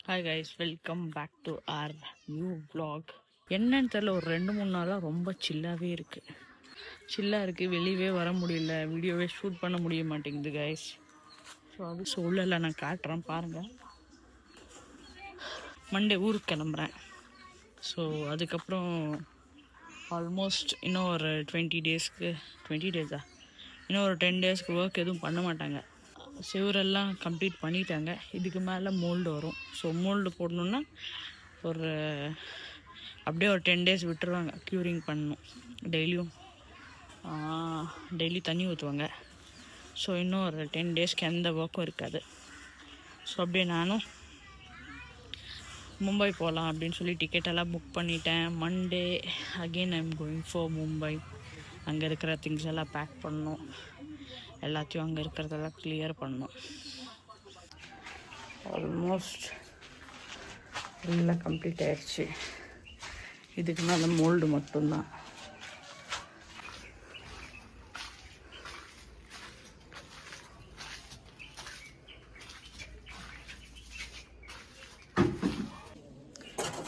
Hi guys, welcome back to our new vlog. என்னன்னு தெரியல, ஒரு 2-3 நாளாக ரொம்ப சில்லாகவே இருக்குது. வெளியவே வர முடியல, வீடியோவே ஷூட் பண்ண முடிய மாட்டேங்குது கைஸ். ஸோ அது சொல்லலை, நான் காட்டுறேன் பாருங்கள். மண்டே ஊருக்கு கிளம்புறேன். ஸோ அதுக்கப்புறம் ஆல்மோஸ்ட் இன்னும் ஒரு 20 டேஸ்க்கு இன்னும் ஒரு 10 டேஸ்க்கு ஒர்க் எதுவும் பண்ண மாட்டாங்க. சிவரெல்லாம் கம்ப்ளீட் பண்ணிட்டாங்க. இதுக்கு மேலே மோல்டு வரும். ஸோ மோல்டு போடணுன்னா அப்படியே ஒரு 10 டேஸ் விட்டுருவாங்க. க்யூரிங் பண்ணணும். டெய்லி தண்ணி ஊற்றுவாங்க. ஸோ இன்னும் ஒரு 10 டேஸ்க்கு எந்த ஒர்க்கும் இருக்காது. ஸோ அப்படியே நானும் மும்பை போகலாம் அப்படின்னு சொல்லி டிக்கெட்டெல்லாம் புக் பண்ணிட்டேன். Monday again I am going for Mumbai. அங்கே இருக்கிற திங்ஸ் எல்லாம் பேக் பண்ணணும். எல்லாத்தையும் அங்கே இருக்கிறதெல்லாம் கிளியர் பண்ணணும். ஆல்மோஸ்ட் எல்லாம் கம்ப்ளீட் ஆயிடுச்சு. இதுக்கு மேலே மோல்டு மட்டும்தான்.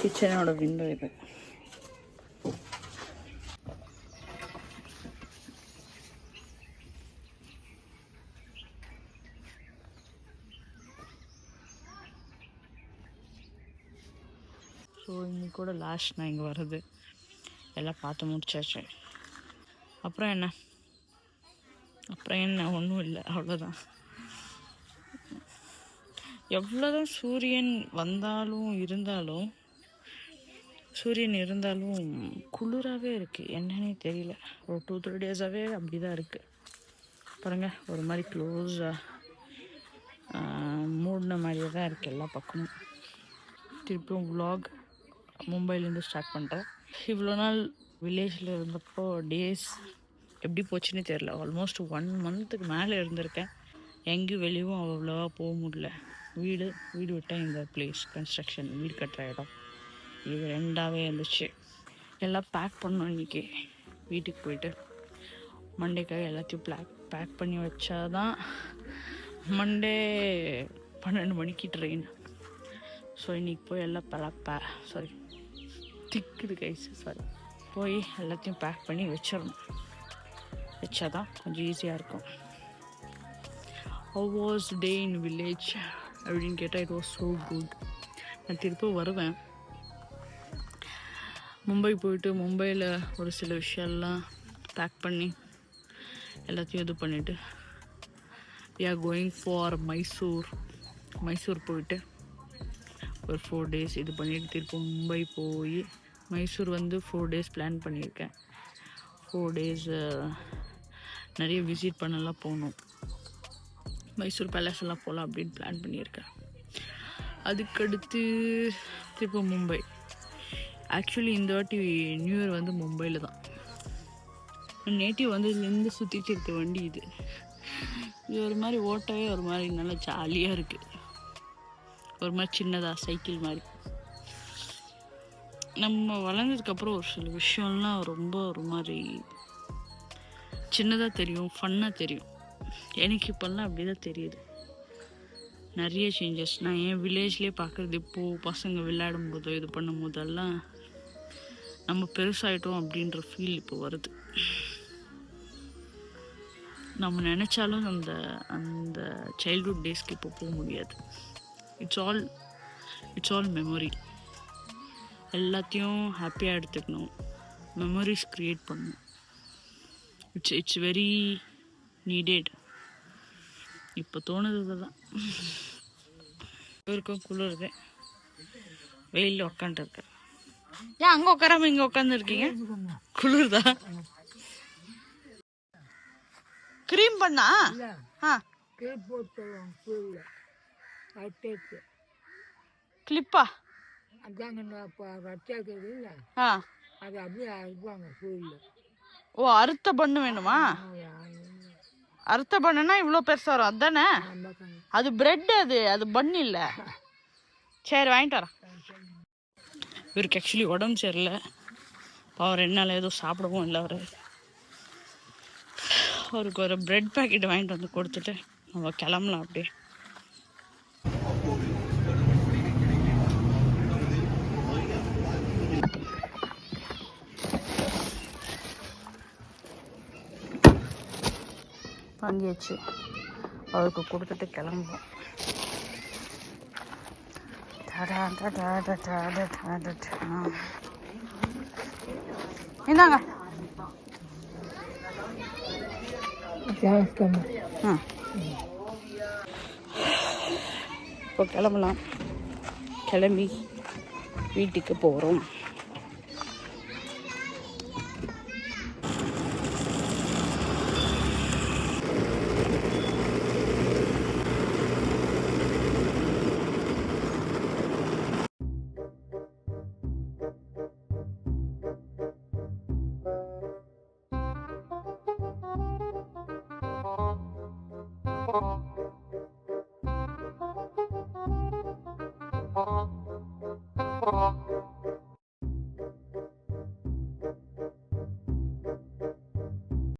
கிச்சனோட விண்டோ இது. ஸோ இன்னைக்கு கூட லாஸ்ட் நான் இங்கே வர்றது எல்லாம் பார்த்து முடிச்சாச்சு. அப்புறம் என்ன ஒன்றும் இல்லை, அவ்வளோதான். எவ்வளோதான் சூரியன் இருந்தாலும் குளிராகவே இருக்குது. என்னன்னே தெரியல. ஒரு 2-3 டேஸாகவே அப்படி தான் இருக்குது. பாருங்கள், ஒரு மாதிரி க்ளோஸாக மூடின மாதிரியே தான் இருக்குது எல்லா பக்கமும். திருப்பியும் vlog மும்பைலேருந்து ஸ்டார்ட் பண்ணுறேன். இவ்வளோ நாள் வில்லேஜில் இருந்தப்போ டேஸ் எப்படி போச்சுன்னு தெரில. ஆல்மோஸ்ட் 1 மந்த்துக்கு மேலே இருந்திருக்கேன். எங்கேயும் வெளியும் அவ்வளோவா போக முடியல. வீடு விட்டால் இந்த பிளேஸ் கன்ஸ்ட்ரக்ஷன், வீடு கட்டுற இடம், இது 2ஆகவே இருந்துச்சு. எல்லாம் பேக் பண்ணோம். இன்றைக்கி வீட்டுக்கு போயிட்டு மண்டேக்காக எல்லாத்தையும் பேக் பண்ணி வச்சாதான் மண்டே 12 மணிக்கு ட்ரெயின். ஸோ இன்றைக்கி போய் எல்லாம் திக்குது கைஸ், போய் எல்லாத்தையும் பேக் பண்ணி வச்சாதான் கொஞ்சம் ஈஸியாக இருக்கும். How was day in village அப்படின்னு கேட்டால் இட் வாஸ் ஸோ குட். நான் திருப்பி வருவேன். மும்பை போயிட்டு மும்பையில் ஒரு சில விஷயம்லாம் பேக் பண்ணி எல்லாத்தையும் இது பண்ணிவிட்டு we are going for Mysore போயிட்டு ஒரு 4 டேஸ் இது பண்ணிவிட்டு திருப்பி மும்பை போய் மைசூர் 4 டேஸ் பிளான் பண்ணியிருக்கேன். 4 டேஸ் நிறைய விசிட் பண்ணலாம் போகணும். மைசூர் பேலஸ் எல்லாம் போகலாம் அப்படின்னு பிளான் பண்ணியிருக்கேன். அதுக்கடுத்து திருப்பி மும்பை. ஆக்சுவலி இந்த வாட்டி நியூ இயர் மும்பையில் தான். நேட்டிவ் இதுலேருந்து சுற்றிட்டு இருக்க வண்டி இது ஒரு மாதிரி ஓட்டவே ஒரு மாதிரி நல்லா ஜாலியாக இருக்குது. ஒரு மாதிரி சின்னதாக சைக்கிள் மாதிரி. நம்ம வளர்ந்ததுக்கப்புறம் ஒரு சில விஷயம்லாம் ரொம்ப ஒரு மாதிரி சின்னதாக தெரியும், ஃபன்னாக தெரியும். எனக்கு இப்போல்லாம் அப்படி தான் தெரியுது. நிறைய சேஞ்சஸ் நான் என் வில்லேஜ்லேயே பார்க்குறது. இப்போது பசங்க விளையாடும் போதோ இது பண்ணும் போதெல்லாம் நம்ம பெருசாகிட்டோம் அப்படின்ற ஃபீல் இப்போ வருது. நம்ம நினச்சாலும் அந்த சைல்ட்ஹுட் டேஸ்க்கு இப்போ போக முடியாது. It's all memory. எல்லாத்தையும் ஹாப்பியாக எடுத்துக்கணும், மெமரிஸ் க்ரியேட் பண்ணணும். It's very needed. இப்போ தோணுது தான். இவருக்கும் குளிருது, வெயிலில் உக்காந்துருக்கேன். ஏன் அங்கே உட்காராம இங்கே உட்காந்துருக்கீங்க? குளிர்தா? க்ரீம் பண்ணா கிளிப்பா? ஓ, அறுத்த பண்ணு வேணுமா? அறுத்த பண்ணுனா இவ்வளோ பெருசாக வரும், அதுதானே? அது பிரெட், அது பண்ணு இல்லை. சரி, வாங்கிட்டு வரேன். இவருக்கு ஆக்சுவலி உடம்பு சரியில்லை. அவர் 2 நாள் ஏதோ சாப்பிடவும் இல்லை. அவருக்கு ஒரு பிரெட் பேக்கெட் வாங்கிட்டு கொடுத்துட்டு நம்ம கிளம்பலாம். அப்படியே வாங்கியாச்சு. அவருக்கு கொடுத்துட்டு கிளம்புவோம். என்னங்க இப்போ கிளம்பலாம். கிளம்பி வீட்டுக்கு போகிறோம்.